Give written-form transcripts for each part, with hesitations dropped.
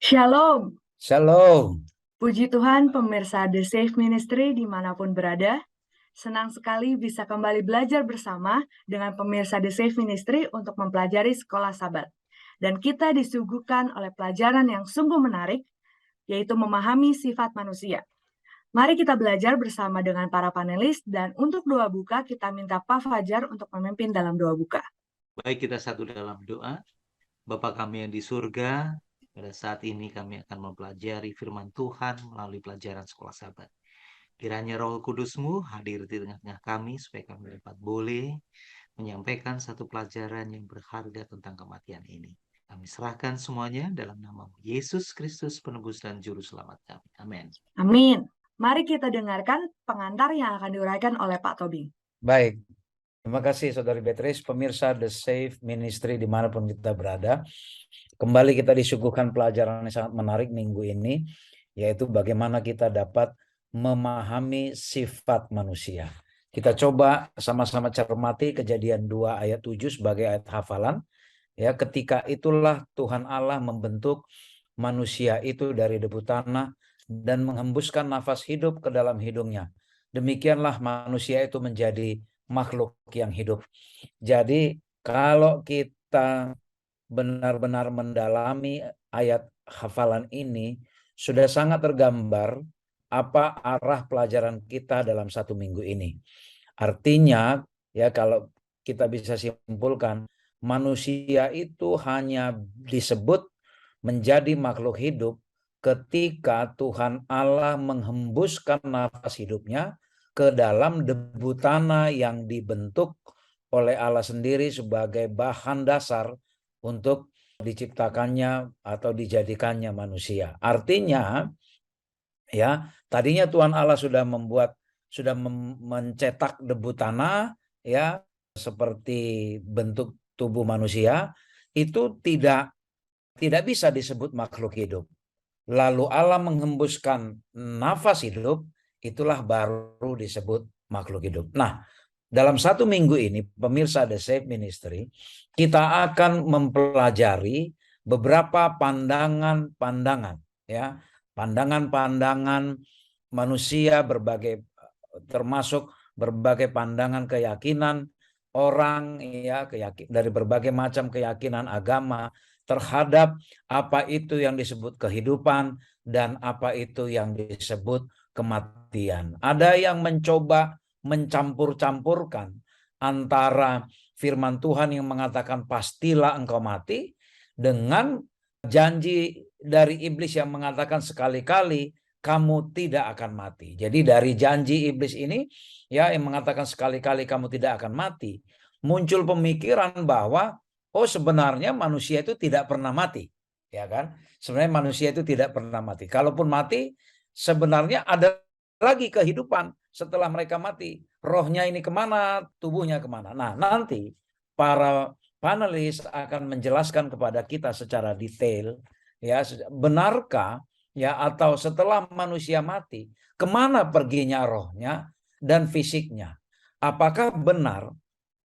Shalom, Shalom. puji Tuhan pemirsa The Safe Ministry dimanapun berada. Senang sekali bisa kembali belajar bersama dengan pemirsa The Safe Ministry untuk mempelajari sekolah Sabat. Dan kita disuguhkan oleh pelajaran yang sungguh menarik, yaitu memahami sifat manusia. Mari kita belajar bersama dengan para panelis, dan untuk doa buka kita minta Pak Fajar untuk memimpin dalam doa buka. Baik, kita satu dalam doa. Bapa kami yang di surga, pada saat ini kami akan mempelajari firman Tuhan melalui pelajaran sekolah Sabat. Kiranya Roh Kudus-Mu hadir di tengah-tengah kami supaya kami dapat boleh menyampaikan satu pelajaran yang berharga tentang kematian ini. Kami serahkan semuanya dalam nama Yesus Kristus, penebus dan juru selamat kami. Amin. Amin. Mari kita dengarkan pengantar yang akan diuraikan oleh Pak Tobing. Baik, terima kasih Saudari Beatrice, pemirsa The Safe Ministry dimanapun kita berada. Kembali kita disuguhkan pelajaran yang sangat menarik minggu ini, yaitu bagaimana kita dapat memahami sifat manusia. Kita coba sama-sama cermati Kejadian 2 ayat 7 sebagai ayat hafalan. Ya, ketika itulah Tuhan Allah membentuk manusia itu dari debu tanah dan menghembuskan nafas hidup ke dalam hidungnya. Demikianlah manusia itu menjadi makhluk yang hidup. Jadi kalau kita benar-benar mendalami ayat hafalan ini, sudah sangat tergambar apa arah pelajaran kita dalam satu minggu ini. Artinya, ya kalau kita bisa simpulkan, manusia itu hanya disebut menjadi makhluk hidup ketika Tuhan Allah menghembuskan nafas hidupnya ke dalam debu tanah yang dibentuk oleh Allah sendiri sebagai bahan dasar untuk diciptakannya atau dijadikannya manusia. Artinya, ya, tadinya Tuhan Allah sudah mencetak debu tanah, ya, seperti bentuk tubuh manusia, itu tidak bisa disebut makhluk hidup. Lalu Allah menghembuskan nafas hidup, itulah baru disebut makhluk hidup. Nah, dalam satu minggu ini, pemirsa The Safe Ministry, kita akan mempelajari beberapa pandangan-pandangan, ya, pandangan-pandangan manusia berbagai, termasuk berbagai pandangan keyakinan orang, ya, dari berbagai macam keyakinan agama terhadap apa itu yang disebut kehidupan dan apa itu yang disebut kematian. Ada yang mencoba mencampur-campurkan antara firman Tuhan yang mengatakan pastilah engkau mati dengan janji dari iblis yang mengatakan sekali-kali kamu tidak akan mati. Jadi dari janji iblis ini, ya, yang mengatakan sekali-kali kamu tidak akan mati, muncul pemikiran bahwa oh, sebenarnya manusia itu tidak pernah mati, ya kan? Sebenarnya manusia itu tidak pernah mati. Kalaupun mati, sebenarnya ada lagi kehidupan setelah mereka mati. Rohnya ini kemana, tubuhnya kemana. Nah, nanti para panelis akan menjelaskan kepada kita secara detail, ya, benarkah, ya, atau setelah manusia mati, kemana perginya rohnya dan fisiknya. Apakah benar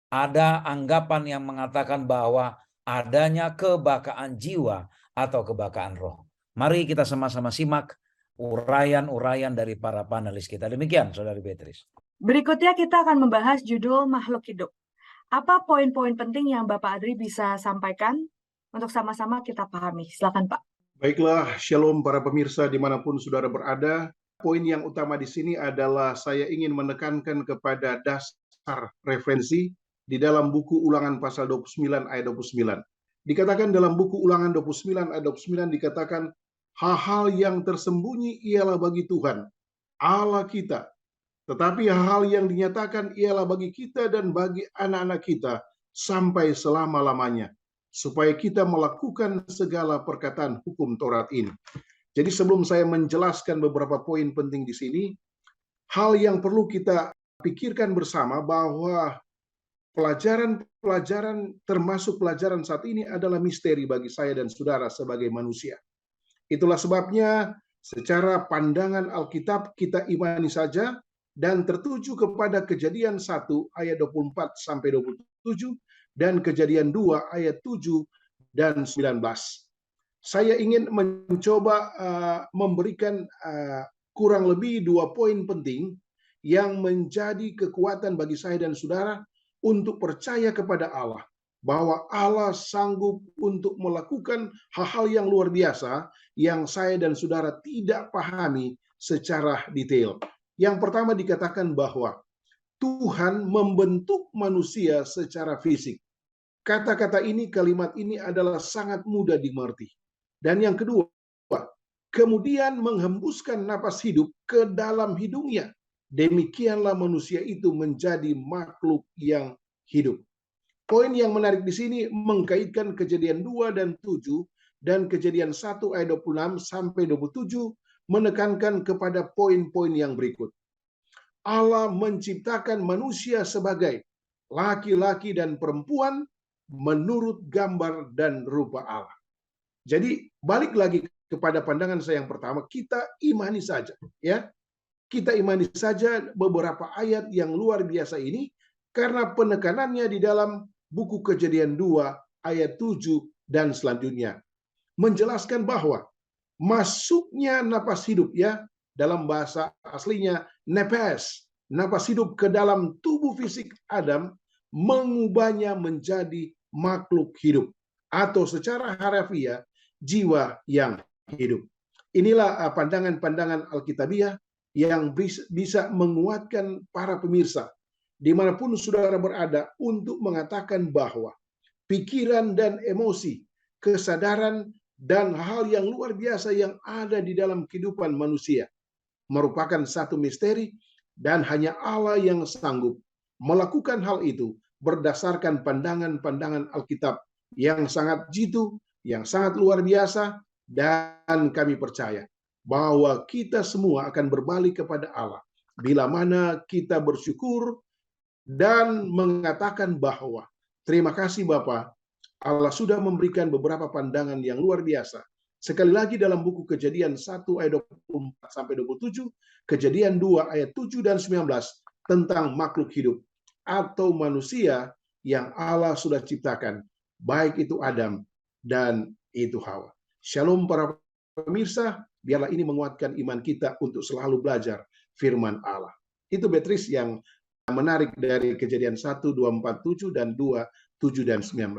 ada anggapan yang mengatakan bahwa adanya kebakaan jiwa atau kebakaan roh? Mari kita sama-sama simak uraian-uraian dari para panelis kita. Demikian, Saudari Beatrice. Berikutnya kita akan membahas judul makhluk hidup. Apa poin-poin penting yang Bapak Adri bisa sampaikan untuk sama-sama kita pahami? Silakan, Pak. Baiklah, shalom para pemirsa dimanapun saudara berada. Poin yang utama di sini adalah saya ingin menekankan kepada dasar referensi di dalam buku Ulangan pasal 29 ayat 29. Dikatakan dalam buku Ulangan 29 ayat 29 dikatakan hal-hal yang tersembunyi ialah bagi Tuhan, Allah kita. Tetapi hal yang dinyatakan ialah bagi kita dan bagi anak-anak kita sampai selama-lamanya, supaya kita melakukan segala perkataan hukum Taurat ini. Jadi sebelum saya menjelaskan beberapa poin penting di sini, hal yang perlu kita pikirkan bersama bahwa pelajaran termasuk pelajaran saat ini adalah misteri bagi saya dan saudara sebagai manusia. Itulah sebabnya secara pandangan Alkitab kita imani saja dan tertuju kepada Kejadian 1 ayat 24 sampai 27 dan Kejadian 2 ayat 7 dan 19. Saya ingin mencoba memberikan kurang lebih 2 poin penting yang menjadi kekuatan bagi saya dan saudara untuk percaya kepada Allah, bahwa Allah sanggup untuk melakukan hal-hal yang luar biasa yang saya dan saudara tidak pahami secara detail. Yang pertama dikatakan bahwa Tuhan membentuk manusia secara fisik. Kata-kata ini, kalimat ini adalah sangat mudah dimengerti. Dan yang kedua, kemudian menghembuskan napas hidup ke dalam hidungnya. Demikianlah manusia itu menjadi makhluk yang hidup. Poin yang menarik di sini mengkaitkan Kejadian 2 dan 7 dan Kejadian 1 ayat 26 sampai 27 menekankan kepada poin-poin yang berikut. Allah menciptakan manusia sebagai laki-laki dan perempuan menurut gambar dan rupa Allah. Jadi balik lagi kepada pandangan saya yang pertama, kita imani saja, ya. Kita imani saja beberapa ayat yang luar biasa ini karena penekanannya di dalam buku Kejadian 2 ayat 7 dan selanjutnya menjelaskan bahwa masuknya napas hidup, ya, dalam bahasa aslinya nepes, napas hidup ke dalam tubuh fisik Adam mengubahnya menjadi makhluk hidup atau secara harafiah jiwa yang hidup. Inilah pandangan-pandangan Alkitabiah yang bisa menguatkan para pemirsa dimanapun saudara berada untuk mengatakan bahwa pikiran dan emosi, kesadaran dan hal yang luar biasa yang ada di dalam kehidupan manusia merupakan satu misteri dan hanya Allah yang sanggup melakukan hal itu berdasarkan pandangan-pandangan Alkitab yang sangat jitu, yang sangat luar biasa, dan kami percaya bahwa kita semua akan berbalik kepada Allah bila mana kita bersyukur dan mengatakan bahwa terima kasih Bapa, Allah sudah memberikan beberapa pandangan yang luar biasa. Sekali lagi dalam buku Kejadian 1 ayat 24 sampai 27, Kejadian 2 ayat 7 dan 19 tentang makhluk hidup atau manusia yang Allah sudah ciptakan, baik itu Adam dan itu Hawa. Shalom para pemirsa, biarlah ini menguatkan iman kita untuk selalu belajar firman Allah. Itu Beatrice yang menarik dari Kejadian 1, 247 dan 2, 7 dan 19.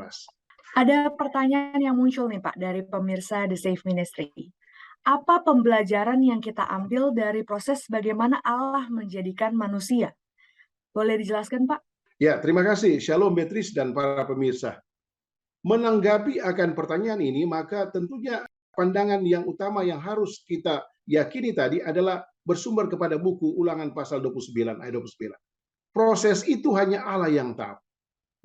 Ada pertanyaan yang muncul nih Pak dari pemirsa The Safe Ministry. Apa pembelajaran yang kita ambil dari proses bagaimana Allah menjadikan manusia? Boleh dijelaskan Pak? Ya, terima kasih. Shalom Beatrice dan para pemirsa. Menanggapi akan pertanyaan ini, maka tentunya pandangan yang utama yang harus kita yakini tadi adalah bersumber kepada buku Ulangan pasal 29 ayat 29. Proses itu hanya Allah yang tahu.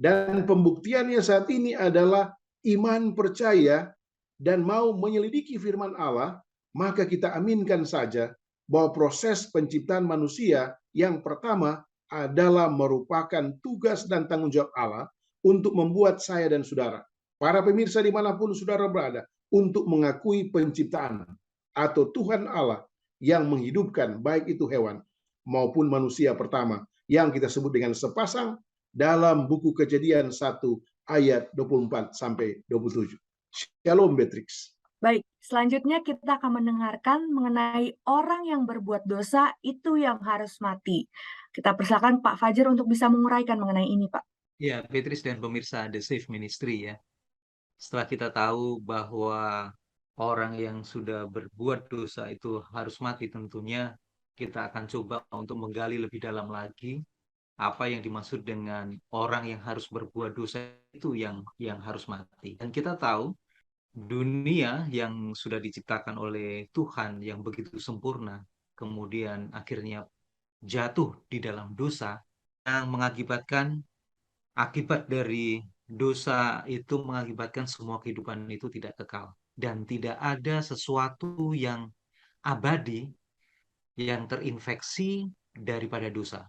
Dan pembuktiannya saat ini adalah iman percaya dan mau menyelidiki firman Allah, maka kita aminkan saja bahwa proses penciptaan manusia yang pertama adalah merupakan tugas dan tanggung jawab Allah untuk membuat saya dan saudara, para pemirsa dimanapun saudara berada, untuk mengakui penciptaan atau Tuhan Allah yang menghidupkan baik itu hewan maupun manusia pertama yang kita sebut dengan sepasang dalam buku Kejadian 1 ayat 24 sampai 27. Shalom Beatrix. Baik, selanjutnya kita akan mendengarkan mengenai orang yang berbuat dosa itu yang harus mati. Kita persilakan Pak Fajar untuk bisa menguraikan mengenai ini, Pak. Ya, Beatrice dan pemirsa The Safe Ministry ya. Setelah kita tahu bahwa orang yang sudah berbuat dosa itu harus mati, tentunya kita akan coba untuk menggali lebih dalam lagi apa yang dimaksud dengan orang yang harus berbuat dosa itu yang harus mati. Dan kita tahu dunia yang sudah diciptakan oleh Tuhan yang begitu sempurna, kemudian akhirnya jatuh di dalam dosa yang mengakibatkan akibat dari dosa itu mengakibatkan semua kehidupan itu tidak kekal dan tidak ada sesuatu yang abadi yang terinfeksi daripada dosa.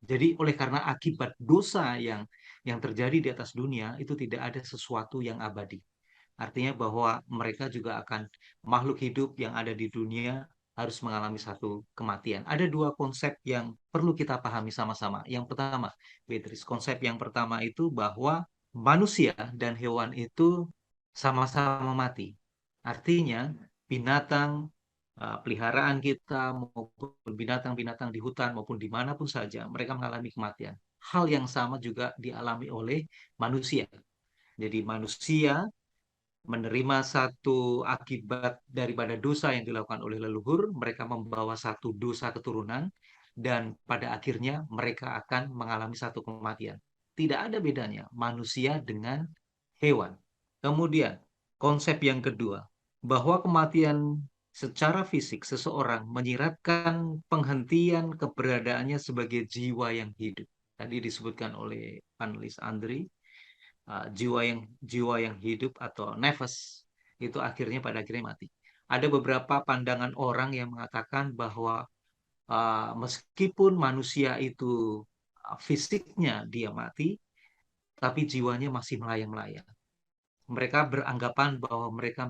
Jadi oleh karena akibat dosa yang terjadi di atas dunia itu tidak ada sesuatu yang abadi. Artinya bahwa mereka juga akan makhluk hidup yang ada di dunia harus mengalami satu kematian. Ada dua konsep yang perlu kita pahami sama-sama. Yang pertama, Beatrice, konsep yang pertama itu bahwa manusia dan hewan itu sama-sama mati. Artinya binatang peliharaan kita maupun binatang-binatang di hutan maupun dimanapun saja mereka mengalami kematian. Hal yang sama juga dialami oleh manusia. Jadi manusia menerima satu akibat daripada dosa yang dilakukan oleh leluhur, mereka membawa satu dosa keturunan, dan pada akhirnya mereka akan mengalami satu kematian. Tidak ada bedanya manusia dengan hewan. Kemudian, konsep yang kedua, bahwa kematian secara fisik seseorang menyiratkan penghentian keberadaannya sebagai jiwa yang hidup. Tadi disebutkan oleh panelis Andri, jiwa yang hidup atau nefas itu pada akhirnya mati. Ada beberapa pandangan orang yang mengatakan bahwa meskipun manusia itu fisiknya dia mati, tapi jiwanya masih melayang-layang. Mereka beranggapan bahwa mereka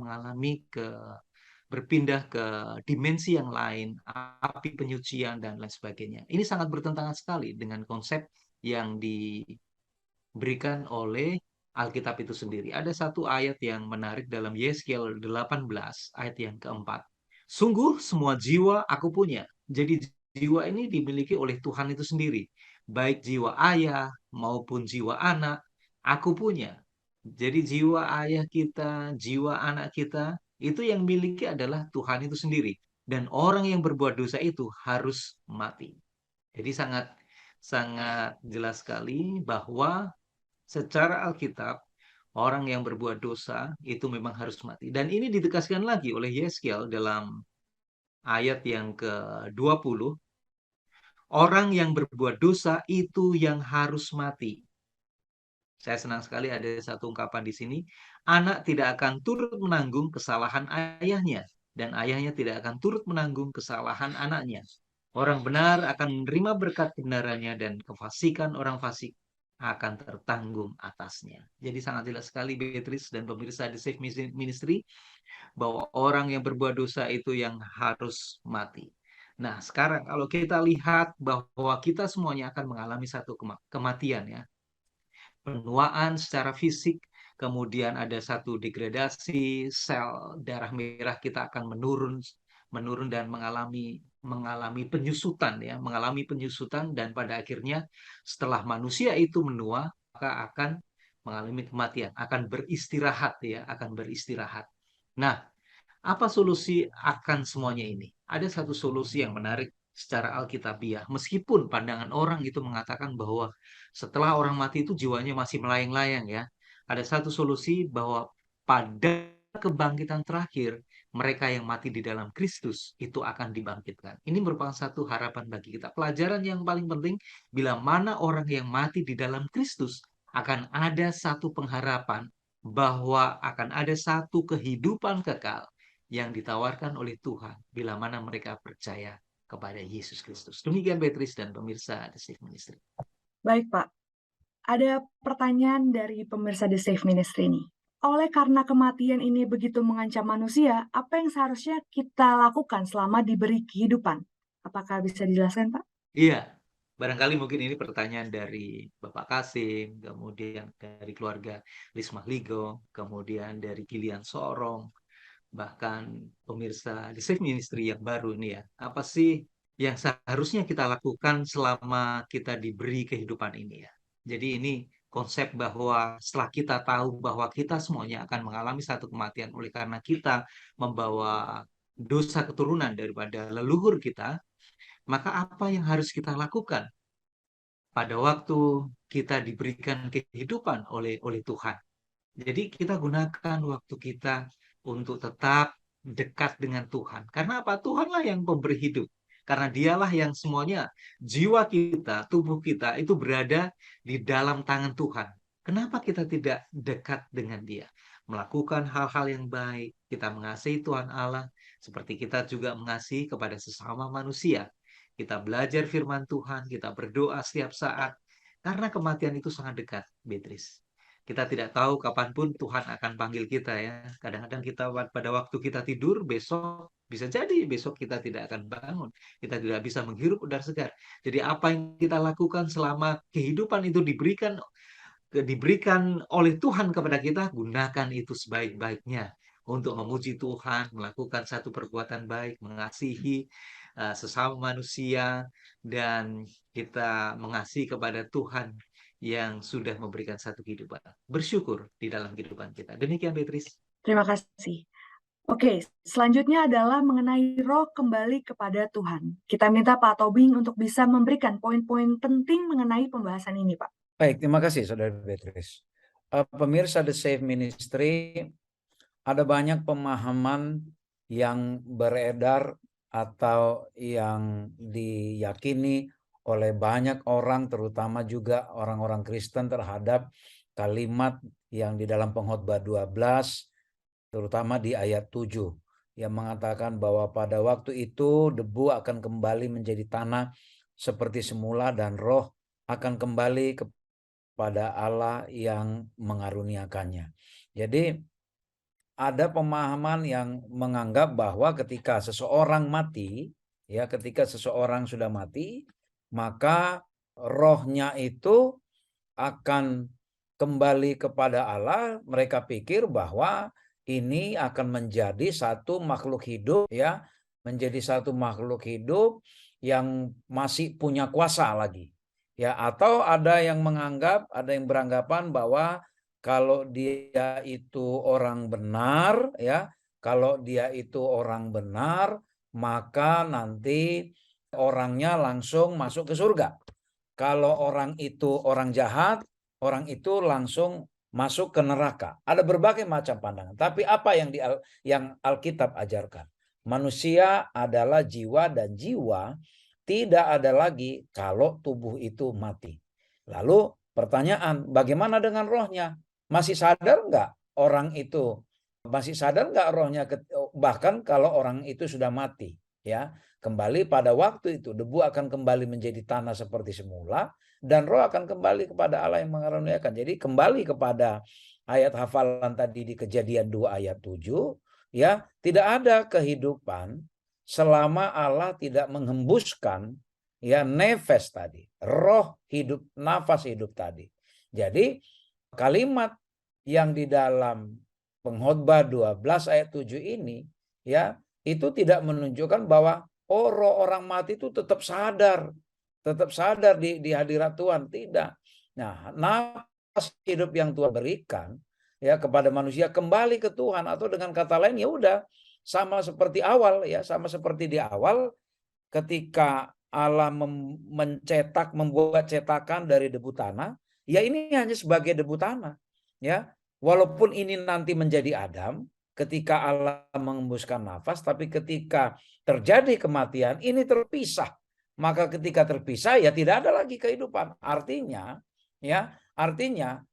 berpindah ke dimensi yang lain, api penyucian dan lain sebagainya. Ini sangat bertentangan sekali dengan konsep yang diberikan oleh Alkitab itu sendiri. Ada satu ayat yang menarik dalam Yeskiel 18 ayat yang keempat. Sungguh semua jiwa aku punya. Jadi jiwa ini dimiliki oleh Tuhan itu sendiri. Baik jiwa ayah maupun jiwa anak, aku punya. Jadi jiwa ayah kita, jiwa anak kita, itu yang miliki adalah Tuhan itu sendiri. Dan orang yang berbuat dosa itu harus mati. Jadi sangat sangat jelas sekali bahwa secara Alkitab, orang yang berbuat dosa itu memang harus mati. Dan ini ditegaskan lagi oleh Yeskiel dalam ayat yang ke-20. Orang yang berbuat dosa itu yang harus mati. Saya senang sekali ada satu ungkapan di sini. Anak tidak akan turut menanggung kesalahan ayahnya. Dan ayahnya tidak akan turut menanggung kesalahan anaknya. Orang benar akan menerima berkat kebenarannya dan kefasikan orang fasik akan tertanggung atasnya. Jadi sangat jelas sekali Beatrice dan pemirsa di Safe Ministry bahwa orang yang berbuat dosa itu yang harus mati. Nah, sekarang kalau kita lihat bahwa kita semuanya akan mengalami satu kematian ya. Penuaan secara fisik, kemudian ada satu degradasi, sel darah merah kita akan menurun dan mengalami penyusutan ya, mengalami penyusutan dan pada akhirnya setelah manusia itu menua maka akan mengalami kematian, akan beristirahat ya, akan beristirahat. Nah, apa solusi akan semuanya ini? Ada satu solusi yang menarik secara alkitabiah. Meskipun pandangan orang itu mengatakan bahwa setelah orang mati itu jiwanya masih melayang-layang ya. Ada satu solusi bahwa pada kebangkitan terakhir, mereka yang mati di dalam Kristus itu akan dibangkitkan. Ini merupakan satu harapan bagi kita. Pelajaran yang paling penting, bila mana orang yang mati di dalam Kristus, akan ada satu pengharapan bahwa akan ada satu kehidupan kekal yang ditawarkan oleh Tuhan bila mana mereka percaya kepada Yesus Kristus. Demikian Beatrice dan pemirsa The Safe Ministry. Baik, Pak. Ada pertanyaan dari pemirsa The Safe Ministry nih. Oleh karena kematian ini begitu mengancam manusia, apa yang seharusnya kita lakukan selama diberi kehidupan? Apakah bisa dijelaskan, Pak? Iya, barangkali mungkin ini pertanyaan dari Bapak Kasim, kemudian dari keluarga Lismah Ligo, kemudian dari Gilian Sorong, bahkan pemirsa The Safe Ministry yang baru ini ya. Apa sih yang seharusnya kita lakukan selama kita diberi kehidupan ini ya? Jadi ini konsep bahwa setelah kita tahu bahwa kita semuanya akan mengalami satu kematian oleh karena kita membawa dosa keturunan daripada leluhur kita, maka apa yang harus kita lakukan pada waktu kita diberikan kehidupan oleh Tuhan? Jadi kita gunakan waktu kita untuk tetap dekat dengan Tuhan. Karena apa? Tuhanlah yang pemberi hidup. Karena dialah yang semuanya, jiwa kita, tubuh kita itu berada di dalam tangan Tuhan. Kenapa kita tidak dekat dengan dia? Melakukan hal-hal yang baik, kita mengasihi Tuhan Allah, seperti kita juga mengasihi kepada sesama manusia. Kita belajar firman Tuhan, kita berdoa setiap saat, karena kematian itu sangat dekat, Beatrice. Kita tidak tahu kapanpun Tuhan akan panggil kita ya. Kadang-kadang kita pada waktu kita tidur, besok bisa jadi besok kita tidak akan bangun. Kita tidak bisa menghirup udara segar. Jadi apa yang kita lakukan selama kehidupan itu diberikan oleh Tuhan kepada kita, gunakan itu sebaik-baiknya untuk memuji Tuhan, melakukan satu perbuatan baik, mengasihi sesama manusia, dan kita mengasihi kepada Tuhan yang sudah memberikan satu kehidupan. Bersyukur di dalam kehidupan kita. Demikian, Beatrice. Terima kasih. Oke, selanjutnya adalah mengenai roh kembali kepada Tuhan. Kita minta Pak Tobing untuk bisa memberikan poin-poin penting mengenai pembahasan ini, Pak. Baik, terima kasih Saudara Beatrice. Pemirsa The Safe Ministry, ada banyak pemahaman yang beredar atau yang diyakini oleh banyak orang, terutama juga orang-orang Kristen terhadap kalimat yang di dalam Pengkhotbah 12, terutama di ayat 7, yang mengatakan bahwa pada waktu itu debu akan kembali menjadi tanah seperti semula dan roh akan kembali kepada Allah yang mengaruniakannya. Jadi ada pemahaman yang menganggap bahwa ketika seseorang mati, ya ketika seseorang sudah mati, maka rohnya itu akan kembali kepada Allah. Mereka pikir bahwa ini akan menjadi satu makhluk hidup, ya, menjadi satu makhluk hidup yang masih punya kuasa lagi, ya. Atau ada yang menganggap, ada yang beranggapan bahwa kalau dia itu orang benar, ya, kalau dia itu orang benar, maka nanti orangnya langsung masuk ke surga. Kalau orang itu orang jahat, orang itu langsung masuk ke neraka. Ada berbagai macam pandangan. Tapi apa yang Alkitab ajarkan? Manusia adalah jiwa, dan jiwa tidak ada lagi kalau tubuh itu mati. Lalu pertanyaan, bagaimana dengan rohnya? Masih sadar nggak orang itu? Masih sadar nggak rohnya? Bahkan kalau orang itu sudah mati, ya, kembali pada waktu itu debu akan kembali menjadi tanah seperti semula, dan roh akan kembali kepada Allah yang mengaruniakan. Jadi kembali kepada ayat hafalan tadi di Kejadian 2 ayat 7, ya, tidak ada kehidupan selama Allah tidak menghembuskan, ya, nefes tadi, roh hidup, nafas hidup tadi. Jadi kalimat yang di dalam Pengkhotbah 12 ayat 7 ini, ya, itu tidak menunjukkan bahwa roh orang mati itu tetap sadar di hadirat Tuhan, tidak. Nah, nafas hidup yang Tuhan berikan, ya, kepada manusia kembali ke Tuhan, atau dengan kata lain, ya udah sama seperti awal, ya, sama seperti di awal ketika Allah mencetak, membuat cetakan dari debu tanah, ya ini hanya sebagai debu tanah, ya. Walaupun ini nanti menjadi Adam ketika Allah mengembuskan nafas, tapi ketika terjadi kematian ini terpisah. Maka ketika terpisah, ya tidak ada lagi kehidupan. Artinya, ya, artinya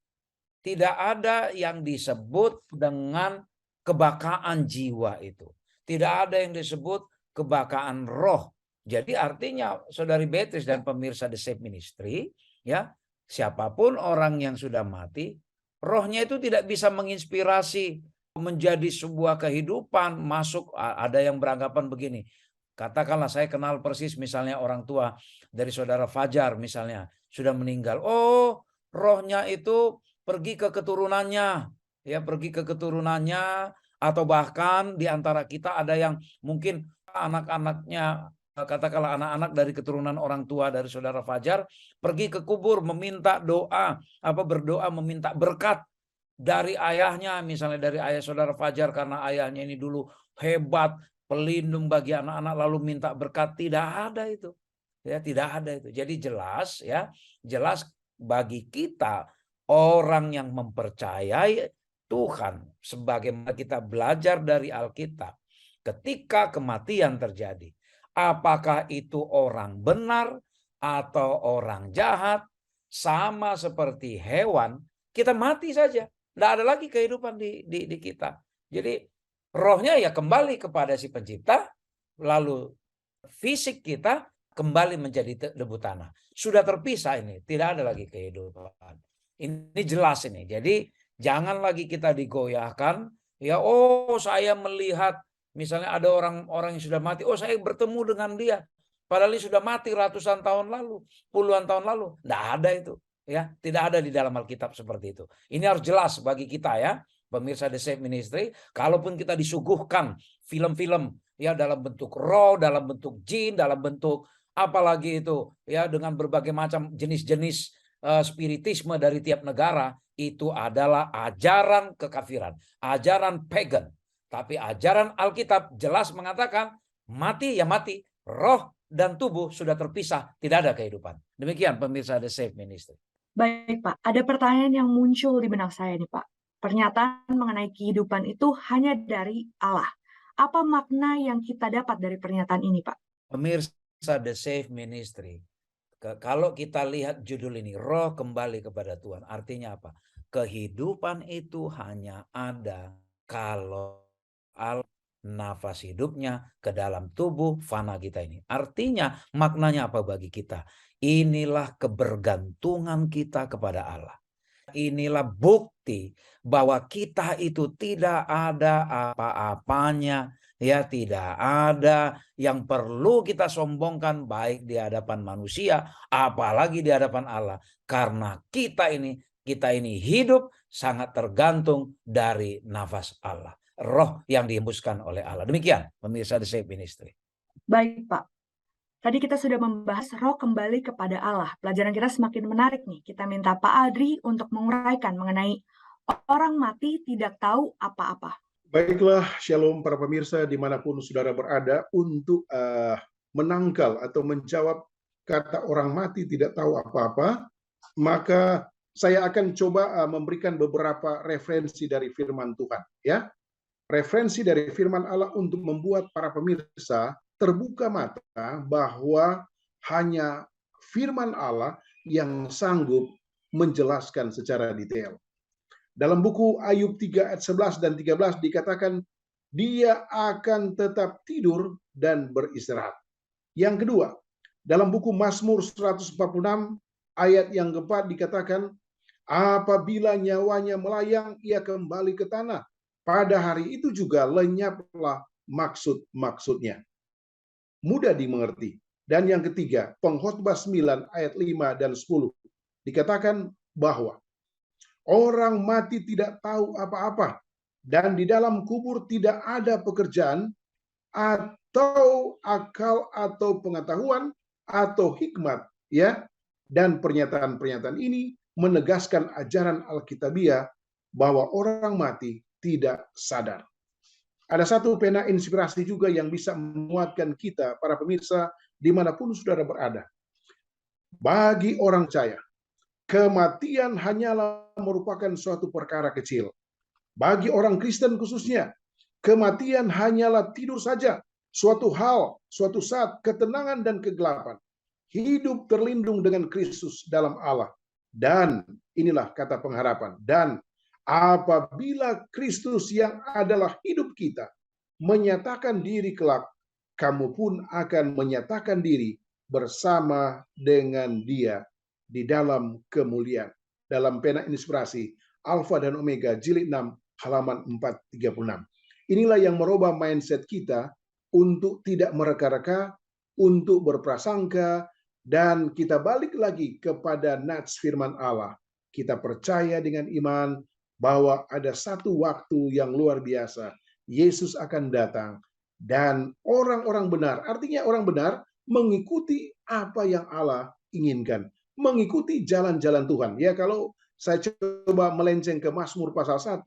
tidak ada yang disebut dengan kebakaan jiwa itu. Tidak ada yang disebut kebakaan roh. Jadi artinya Saudari Beatrice dan pemirsa The Safe Ministry, ya, siapapun orang yang sudah mati, rohnya itu tidak bisa menginspirasi menjadi sebuah kehidupan masuk. Ada yang beranggapan begini, katakanlah saya kenal persis misalnya orang tua dari Saudara Fajar misalnya sudah meninggal. Oh, rohnya itu pergi ke keturunannya, ya, pergi ke keturunannya, atau bahkan di antara kita ada yang mungkin anak-anaknya, katakanlah anak-anak dari keturunan orang tua dari Saudara Fajar pergi ke kubur meminta doa, berdoa meminta berkat dari ayahnya, misalnya dari ayah Saudara Fajar, karena ayahnya ini dulu hebat, pelindung bagi anak-anak, lalu minta berkat. Tidak ada itu, ya, tidak ada itu. Jadi jelas, ya, jelas bagi kita orang yang mempercayai Tuhan, sebagaimana kita belajar dari Alkitab, ketika kematian terjadi, apakah itu orang benar atau orang jahat, sama seperti hewan, kita mati saja. Tidak ada lagi kehidupan di kita. Jadi rohnya ya kembali kepada si pencipta, lalu fisik kita kembali menjadi debu tanah. Sudah terpisah ini, tidak ada lagi kehidupan. Ini jelas ini. Jadi jangan lagi kita digoyahkan, ya, oh saya melihat misalnya ada orang-orang yang sudah mati, oh saya bertemu dengan dia, padahal dia sudah mati ratusan tahun lalu, puluhan tahun lalu. Tidak ada itu, ya, tidak ada di dalam Alkitab seperti itu. Ini harus jelas bagi kita, ya. pemirsa The Safe Ministry, kalaupun kita disuguhkan film-film ya dalam bentuk roh, dalam bentuk jin, dalam bentuk apalagi itu ya dengan berbagai macam jenis-jenis spiritisme dari tiap negara, itu adalah ajaran kekafiran, ajaran pagan. Tapi ajaran Alkitab jelas mengatakan mati ya mati, roh dan tubuh sudah terpisah, tidak ada kehidupan. Demikian pemirsa The Safe Ministry. Baik Pak, ada pertanyaan yang muncul di benak saya nih Pak. Pernyataan mengenai kehidupan itu hanya dari Allah. Apa makna yang kita dapat dari pernyataan ini Pak? Pemirsa The Safe Ministry, kalau kita lihat judul ini, roh kembali kepada Tuhan, artinya apa? Kehidupan itu hanya ada kalau nafas hidupnya ke dalam tubuh fana kita ini. Artinya maknanya apa bagi kita? Inilah kebergantungan kita kepada Allah. Inilah bukti bahwa kita itu tidak ada apa-apanya, ya tidak ada yang perlu kita sombongkan baik di hadapan manusia, apalagi di hadapan Allah. Karena kita ini hidup sangat tergantung dari nafas Allah, roh yang dihembuskan oleh Allah. Demikian pemirsa The Safe Ministry. Baik Pak, tadi kita sudah membahas roh kembali kepada Allah. Pelajaran kita semakin menarik nih. Kita minta Pak Adri untuk menguraikan mengenai orang mati tidak tahu apa-apa. Baiklah, shalom para pemirsa dimanapun saudara berada, untuk menangkal atau menjawab kata orang mati tidak tahu apa-apa, maka saya akan coba memberikan beberapa referensi dari firman Tuhan, ya. Referensi dari firman Allah untuk membuat para pemirsa terbuka mata bahwa hanya firman Allah yang sanggup menjelaskan secara detail. Dalam buku Ayub 3 ayat 11 dan 13 dikatakan, dia akan tetap tidur dan beristirahat. Yang kedua, dalam buku Mazmur 146 ayat yang keempat dikatakan, apabila nyawanya melayang, ia kembali ke tanah. Pada hari itu juga lenyaplah maksud-maksudnya. Mudah dimengerti. Dan yang ketiga, Pengkhotbah 9 ayat 5 dan 10 dikatakan bahwa orang mati tidak tahu apa-apa, dan di dalam kubur tidak ada pekerjaan atau akal atau pengetahuan atau hikmat, ya. Dan pernyataan-pernyataan ini menegaskan ajaran Alkitabiah bahwa orang mati tidak sadar. Ada satu pena inspirasi juga yang bisa menguatkan kita, para pemirsa, dimanapun saudara berada. Bagi orang percaya, kematian hanyalah merupakan suatu perkara kecil. Bagi orang Kristen khususnya, kematian hanyalah tidur saja, suatu hal, suatu saat ketenangan dan kegelapan. Hidup terlindung dengan Kristus dalam Allah. Dan inilah kata pengharapan. Dan apabila Kristus yang adalah hidup kita menyatakan diri kelak, kamu pun akan menyatakan diri bersama dengan Dia di dalam kemuliaan. Dalam pena inspirasi Alfa dan Omega jilid 6 halaman 436. Inilah yang merubah mindset kita untuk tidak mereka-reka, untuk berprasangka, dan kita balik lagi kepada nats firman Allah. Kita percaya dengan iman bahwa ada satu waktu yang luar biasa. Yesus akan datang dan orang-orang benar, artinya orang benar mengikuti apa yang Allah inginkan, mengikuti jalan-jalan Tuhan. Ya, kalau saya coba melenceng ke Mazmur pasal 1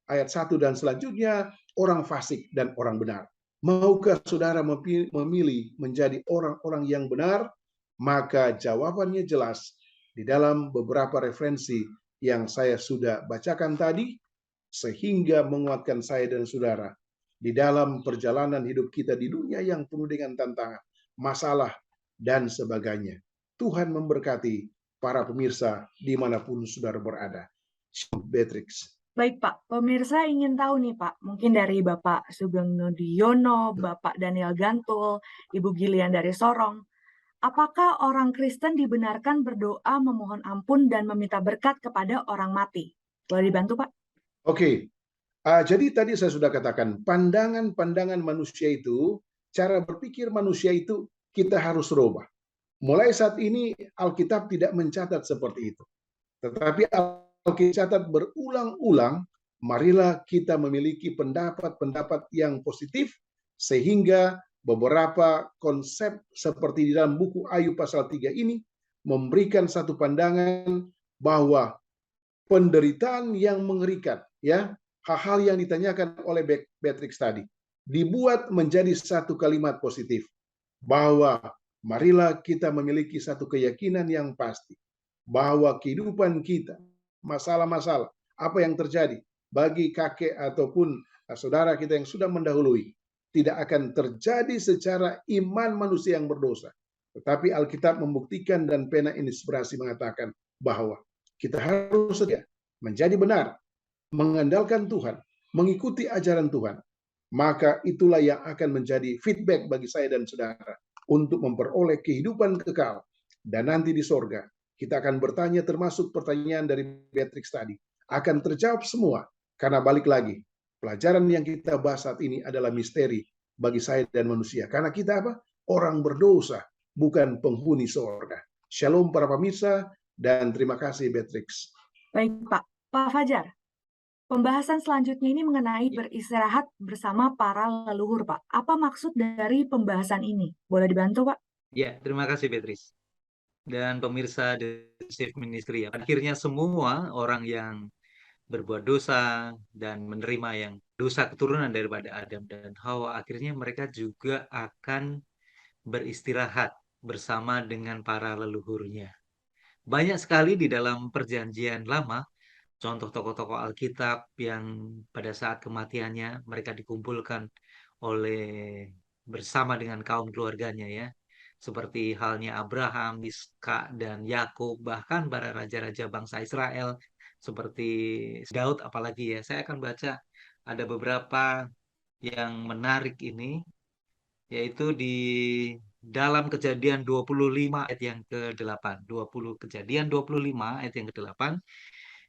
ayat 1 dan selanjutnya, orang fasik dan orang benar. Maukah saudara memilih menjadi orang-orang yang benar? Maka jawabannya jelas di dalam beberapa referensi yang saya sudah bacakan tadi, sehingga menguatkan saya dan saudara di dalam perjalanan hidup kita di dunia yang penuh dengan tantangan, masalah, dan sebagainya. Tuhan memberkati para pemirsa dimanapun saudara berada. Beatrix. Baik Pak, pemirsa ingin tahu nih Pak, mungkin dari Bapak Sugeng Nudiono, Bapak Daniel Gantul, Ibu Gilian dari Sorong, apakah orang Kristen dibenarkan berdoa memohon ampun dan meminta berkat kepada orang mati? Boleh dibantu Pak? Oke. Jadi tadi saya sudah katakan, pandangan-pandangan manusia itu, cara berpikir manusia itu kita harus rubah. Mulai saat ini Alkitab tidak mencatat seperti itu. Tetapi Alkitab berulang-ulang marilah kita memiliki pendapat-pendapat yang positif, sehingga beberapa konsep seperti di dalam buku Ayub pasal 3 ini memberikan satu pandangan bahwa penderitaan yang mengerikan, ya, hal-hal yang ditanyakan oleh Beatrix tadi, dibuat menjadi satu kalimat positif, bahwa marilah kita memiliki satu keyakinan yang pasti, bahwa kehidupan kita, masalah-masalah, apa yang terjadi bagi kakek ataupun saudara kita yang sudah mendahului, tidak akan terjadi secara iman manusia yang berdosa. Tetapi Alkitab membuktikan dan pena inspirasi mengatakan bahwa kita harus setia, menjadi benar, mengandalkan Tuhan, mengikuti ajaran Tuhan. Maka itulah yang akan menjadi feedback bagi saya dan saudara untuk memperoleh kehidupan kekal. Dan nanti di sorga, kita akan bertanya, termasuk pertanyaan dari Beatrix tadi, akan terjawab semua. Karena balik lagi, pelajaran yang kita bahas saat ini adalah misteri bagi saya dan manusia. Karena kita apa? Orang berdosa, bukan penghuni sorga. Shalom para pemirsa, dan terima kasih Beatrix. Baik, Pak. Pak Fajar, pembahasan selanjutnya ini mengenai beristirahat bersama para leluhur, Pak. Apa maksud dari pembahasan ini? Boleh dibantu, Pak? Ya, terima kasih Beatrice. Dan pemirsa The Safe Ministry, ya. Akhirnya semua orang yang berbuat dosa dan menerima yang dosa keturunan daripada Adam dan Hawa, akhirnya mereka juga akan beristirahat bersama dengan para leluhurnya. Banyak sekali di dalam perjanjian lama, contoh tokoh-tokoh Alkitab yang pada saat kematiannya mereka dikumpulkan oleh bersama dengan kaum keluarganya, ya. Seperti halnya Abraham, Ishak, dan Yakub, bahkan para raja-raja bangsa Israel seperti Daud apalagi, ya. Saya akan baca ada beberapa yang menarik ini, yaitu di dalam Kejadian 25 ayat yang ke-8. 20 Kejadian 25 ayat yang ke-8.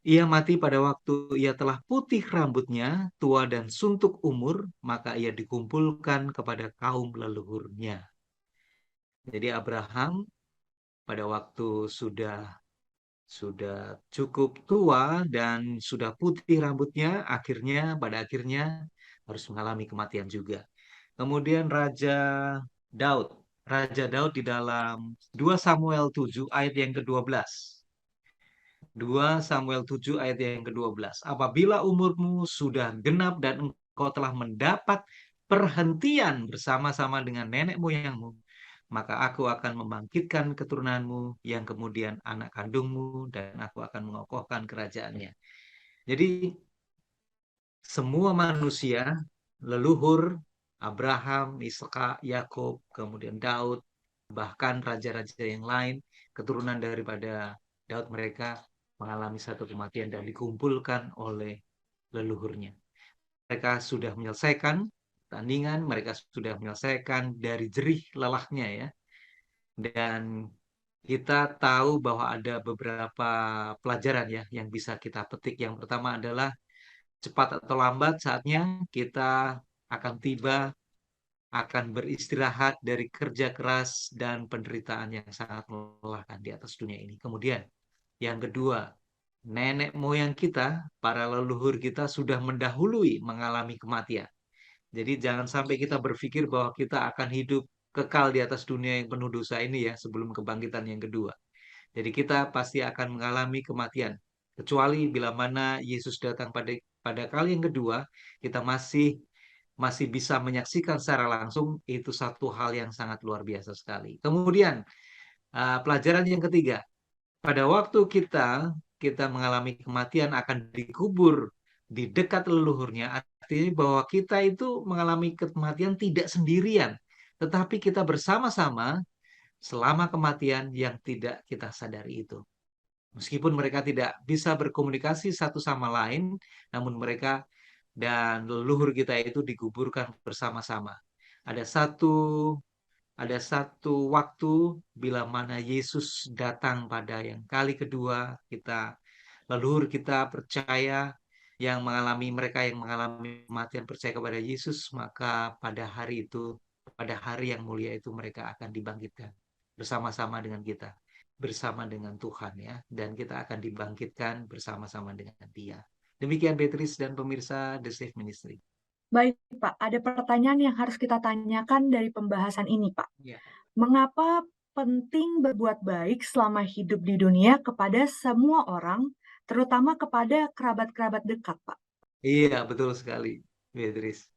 Ia mati pada waktu ia telah putih rambutnya, tua dan suntuk umur, maka ia dikumpulkan kepada kaum leluhurnya. Jadi Abraham pada waktu sudah cukup tua dan sudah putih rambutnya, pada akhirnya harus mengalami kematian juga. Kemudian Daud. Raja Daud di dalam 2 Samuel 7 ayat yang ke-12. 2 Samuel 7 ayat yang ke-12. Apabila umurmu sudah genap dan engkau telah mendapat perhentian bersama-sama dengan nenek moyangmu, maka aku akan membangkitkan keturunanmu yang kemudian anak kandungmu, dan aku akan mengokohkan kerajaannya. Jadi semua manusia, leluhur Abraham, Ishak, Yakub, kemudian Daud, bahkan raja-raja yang lain, keturunan daripada Daud, mereka mengalami satu kematian dan dikumpulkan oleh leluhurnya. Mereka sudah menyelesaikan tandingan, mereka sudah menyelesaikan dari jerih lelahnya, ya. Dan kita tahu bahwa ada beberapa pelajaran, ya, yang bisa kita petik. Yang pertama adalah cepat atau lambat saatnya kita akan beristirahat dari kerja keras dan penderitaan yang sangat melelahkan di atas dunia ini. Kemudian yang kedua, nenek moyang kita, para leluhur kita sudah mendahului mengalami kematian. Jadi jangan sampai kita berpikir bahwa kita akan hidup kekal di atas dunia yang penuh dosa ini, ya, sebelum kebangkitan yang kedua. Jadi kita pasti akan mengalami kematian. Kecuali bila mana Yesus datang pada kali yang kedua, kita masih bisa menyaksikan secara langsung. Itu satu hal yang sangat luar biasa sekali. Kemudian pelajaran yang ketiga, pada waktu kita mengalami kematian akan dikubur di dekat leluhurnya, artinya bahwa kita itu mengalami kematian tidak sendirian, tetapi kita bersama-sama selama kematian yang tidak kita sadari itu. Meskipun mereka tidak bisa berkomunikasi satu sama lain, namun mereka dan leluhur kita itu dikuburkan bersama-sama. Ada satu waktu bila mana Yesus datang pada yang kali kedua, leluhur kita percaya mereka yang mengalami kematian percaya kepada Yesus, maka pada hari yang mulia itu mereka akan dibangkitkan bersama-sama dengan kita, bersama dengan Tuhan, ya, dan kita akan dibangkitkan bersama-sama dengan Dia. Demikian Beatrice dan pemirsa The Safe Ministry. Baik, Pak. Ada pertanyaan yang harus kita tanyakan dari pembahasan ini, Pak. Ya. Mengapa penting berbuat baik selama hidup di dunia kepada semua orang, terutama kepada kerabat-kerabat dekat, Pak? Iya, betul sekali, Beatrice.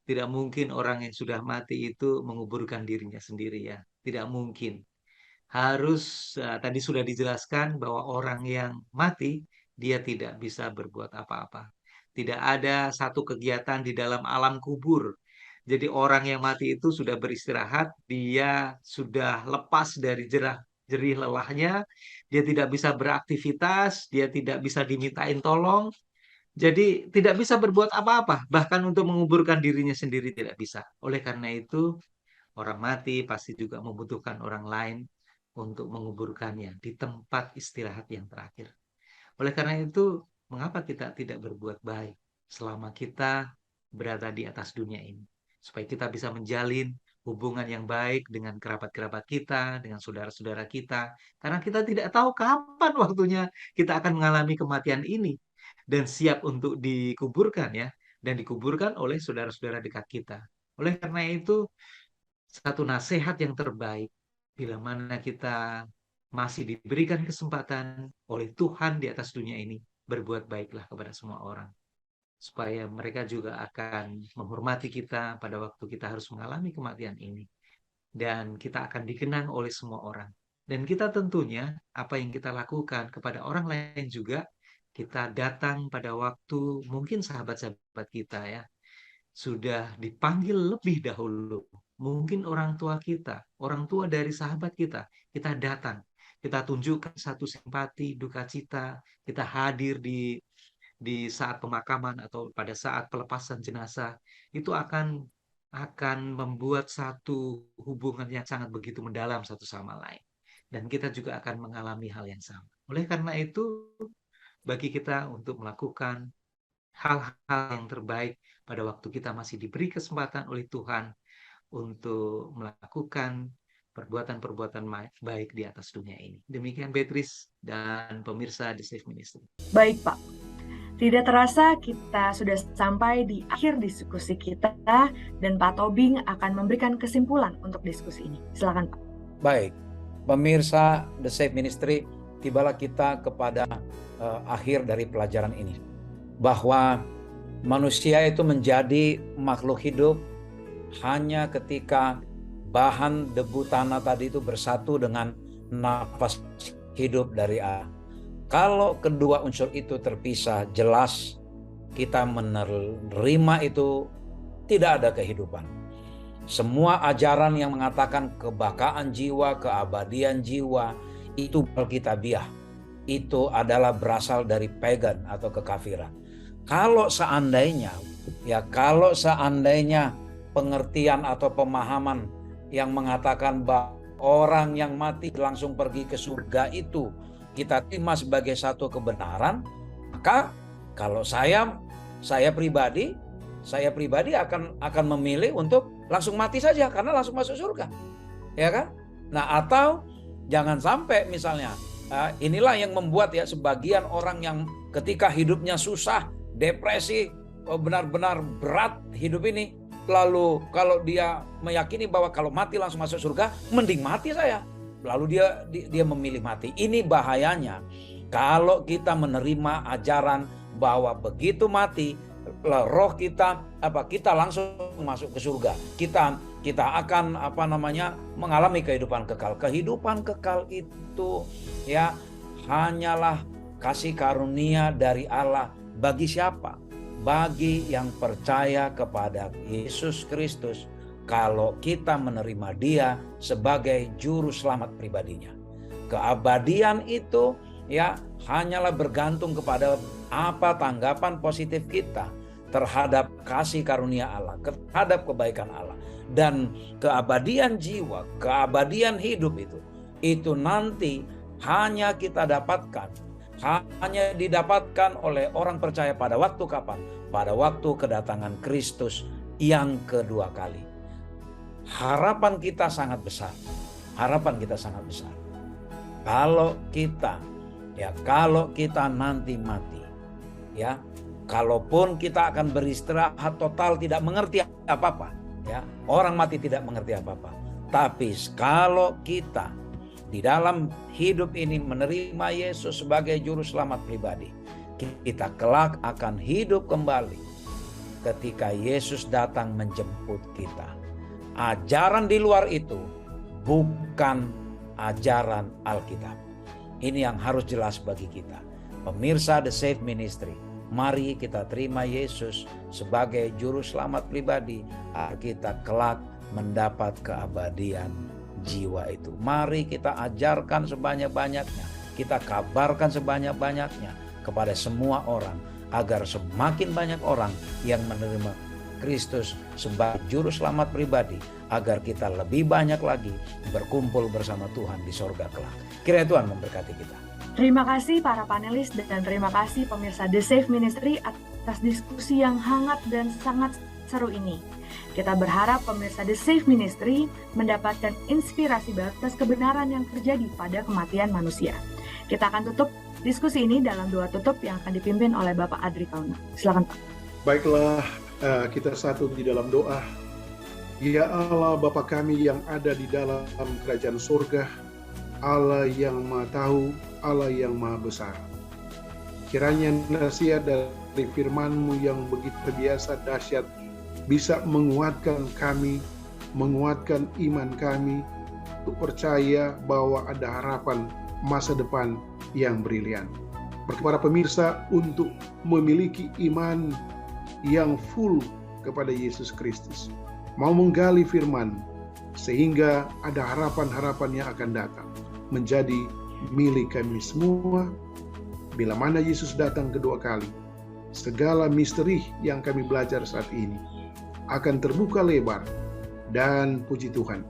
Tidak mungkin orang yang sudah mati itu menguburkan dirinya sendiri ya. Tidak mungkin. Harus tadi sudah dijelaskan bahwa orang yang mati dia tidak bisa berbuat apa-apa. Tidak ada satu kegiatan di dalam alam kubur. Jadi orang yang mati itu sudah beristirahat, dia sudah lepas dari jerih lelahnya, dia tidak bisa beraktivitas, dia tidak bisa dimintain tolong. Jadi tidak bisa berbuat apa-apa, bahkan untuk menguburkan dirinya sendiri tidak bisa. Oleh karena itu, orang mati pasti juga membutuhkan orang lain untuk menguburkannya di tempat istirahat yang terakhir. Oleh karena itu, mengapa kita tidak berbuat baik selama kita berada di atas dunia ini? Supaya kita bisa menjalin hubungan yang baik dengan kerabat-kerabat kita, dengan saudara-saudara kita. Karena kita tidak tahu kapan waktunya kita akan mengalami kematian ini. Dan siap untuk dikuburkan ya. Dan dikuburkan oleh saudara-saudara dekat kita. Oleh karena itu, satu nasihat yang terbaik bila mana kita masih diberikan kesempatan oleh Tuhan di atas dunia ini, berbuat baiklah kepada semua orang. Supaya mereka juga akan menghormati kita pada waktu kita harus mengalami kematian ini. Dan kita akan dikenang oleh semua orang. Dan kita tentunya, apa yang kita lakukan kepada orang lain juga, kita datang pada waktu mungkin sahabat-sahabat kita ya, sudah dipanggil lebih dahulu. Mungkin orang tua kita, orang tua dari sahabat kita datang. Kita tunjukkan satu simpati, duka cita, kita hadir di saat pemakaman atau pada saat pelepasan jenazah. Itu akan membuat satu hubungan yang sangat begitu mendalam satu sama lain. Dan kita juga akan mengalami hal yang sama. Oleh karena itu, bagi kita untuk melakukan hal-hal yang terbaik pada waktu kita masih diberi kesempatan oleh Tuhan untuk melakukan perbuatan-perbuatan baik di atas dunia ini. Demikian Beatrice dan pemirsa The Safe Ministry. Baik, Pak. Tidak terasa kita sudah sampai di akhir diskusi kita dan Pak Tobing akan memberikan kesimpulan untuk diskusi ini. Silakan, Pak. Baik, pemirsa The Safe Ministry, tibalah kita kepada akhir dari pelajaran ini. Bahwa manusia itu menjadi makhluk hidup hanya ketika bahan debu tanah tadi itu bersatu dengan nafas hidup dari Allah. Kalau kedua unsur itu terpisah, jelas kita menerima itu tidak ada kehidupan. Semua ajaran yang mengatakan kebakaan jiwa, keabadian jiwa, itu alkitabiah. Itu adalah berasal dari pagan atau kekafiran. Kalau seandainya pengertian atau pemahaman yang mengatakan bahwa orang yang mati langsung pergi ke surga itu kita terima sebagai satu kebenaran, maka kalau saya pribadi akan memilih untuk langsung mati saja karena langsung masuk surga. Ya kan? Nah, atau jangan sampai misalnya inilah yang membuat ya sebagian orang yang ketika hidupnya susah, depresi, benar-benar berat hidup ini, lalu kalau dia meyakini bahwa kalau mati langsung masuk surga, mending mati saya. Lalu dia memilih mati. Ini bahayanya kalau kita menerima ajaran bahwa begitu mati roh kita langsung masuk ke surga. Kita akan mengalami kehidupan kekal. Kehidupan kekal itu ya hanyalah kasih karunia dari Allah bagi siapa? Bagi yang percaya kepada Yesus Kristus, kalau kita menerima Dia sebagai juru selamat pribadinya. Keabadian itu ya hanyalah bergantung kepada apa tanggapan positif kita terhadap kasih karunia Allah, terhadap kebaikan Allah. Dan keabadian jiwa, keabadian hidup itu nanti hanya kita dapatkan, hanya didapatkan oleh orang percaya pada waktu kapan? Pada waktu kedatangan Kristus yang kedua kali. Harapan kita sangat besar. Kalau kita nanti mati, ya. Kalaupun kita akan beristirahat total, tidak mengerti apa-apa, ya. Orang mati tidak mengerti apa-apa. Tapi kalau kita di dalam hidup ini menerima Yesus sebagai juru selamat pribadi, kita kelak akan hidup kembali ketika Yesus datang menjemput kita. Ajaran di luar itu bukan ajaran Alkitab. Ini yang harus jelas bagi kita. Pemirsa The Safe Ministry, mari kita terima Yesus sebagai juru selamat pribadi agar kita kelak mendapat keabadian jiwa itu. Mari kita ajarkan sebanyak-banyaknya, kita kabarkan sebanyak-banyaknya kepada semua orang, agar semakin banyak orang yang menerima Kristus sebagai juru selamat pribadi, agar kita lebih banyak lagi berkumpul bersama Tuhan di sorga kelak. Kiranya Tuhan memberkati kita. Terima kasih para panelis dan terima kasih pemirsa The Safe Ministry atas diskusi yang hangat dan sangat seru ini. Kita berharap pemirsa The Safe Ministry mendapatkan inspirasi baru atas kebenaran yang terjadi pada kematian manusia. Kita akan tutup diskusi ini dalam doa tutup yang akan dipimpin oleh Bapak Adri Kauna. Silakan Pak. Baiklah, kita satu di dalam doa. Ya Allah, Bapa kami yang ada di dalam kerajaan surga, Allah yang Maha Tahu, Allah yang Maha Besar. Kiranya nasihat dari firman-Mu yang begitu biasa dahsyat bisa menguatkan kami, menguatkan iman kami untuk percaya bahwa ada harapan masa depan yang brilian. Para pemirsa untuk memiliki iman yang full kepada Yesus Kristus, mau menggali firman sehingga ada harapan-harapan yang akan datang menjadi milik kami semua. Bila mana Yesus datang kedua kali, segala misteri yang kami belajar saat ini akan terbuka lebar, dan puji Tuhan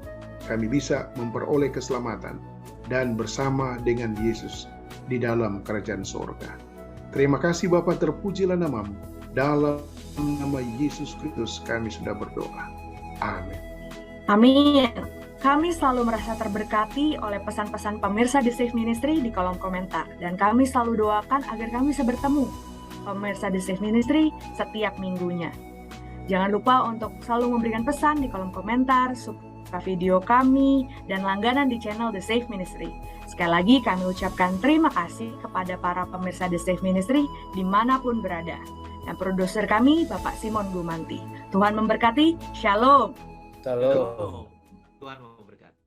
kami bisa memperoleh keselamatan dan bersama dengan Yesus di dalam kerajaan surga. Terima kasih Bapa, terpujilah nama-Mu. Dalam nama Yesus Kristus kami sudah berdoa. Amin. Amin. Kami selalu merasa terberkati oleh pesan-pesan pemirsa The Safe Ministry di kolom komentar. Dan kami selalu doakan agar kami bisa bertemu pemirsa The Safe Ministry setiap minggunya. Jangan lupa untuk selalu memberikan pesan di kolom komentar, suka video kami, dan langganan di channel The Safe Ministry. Sekali lagi kami ucapkan terima kasih kepada para pemirsa The Safe Ministry dimanapun berada. Dan produser kami Bapak Simon Gumanti. Tuhan memberkati. Shalom. Shalom. Tuhan memberkati.